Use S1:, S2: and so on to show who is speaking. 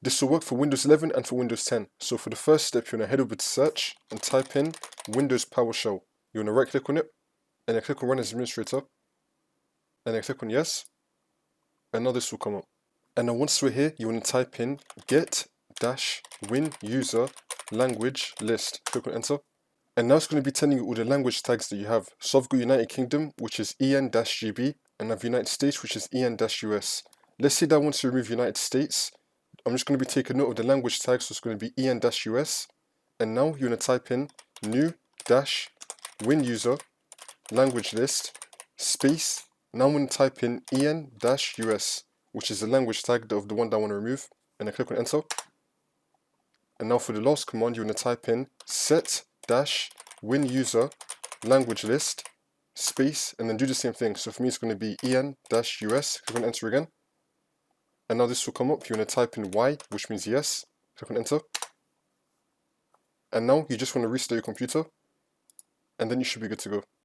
S1: This will work for Windows 11 and for Windows 10. So for the first step, you want to head over to search and type in Windows PowerShell. You want to right click on it, and then click on Run as Administrator, and then click on Yes, and now this will come up. And now once we're here, you want to type in Get-WinUserLanguageList. Click on Enter. And now it's going to be telling you all the language tags that you have. So I've got United Kingdom, which is EN-GB, and I've United States, which is EN-US. Let's say that I want to remove United States. I'm just going to be taking note of the language tag, so it's going to be EN-US. And now you want to type in New-WinUserLanguageList space. Now I'm going to type in EN-US, which is the language tag of the one that I want to remove, and then click on Enter. And now for the last command, you want to type in Set-WinUserLanguageList space, and then do the same thing. So for me, it's going to be EN-US. Click on Enter again. And now this will come up. You want to type in Y, which means yes. Click on Enter. And now you just want to restart your computer, and then you should be good to go.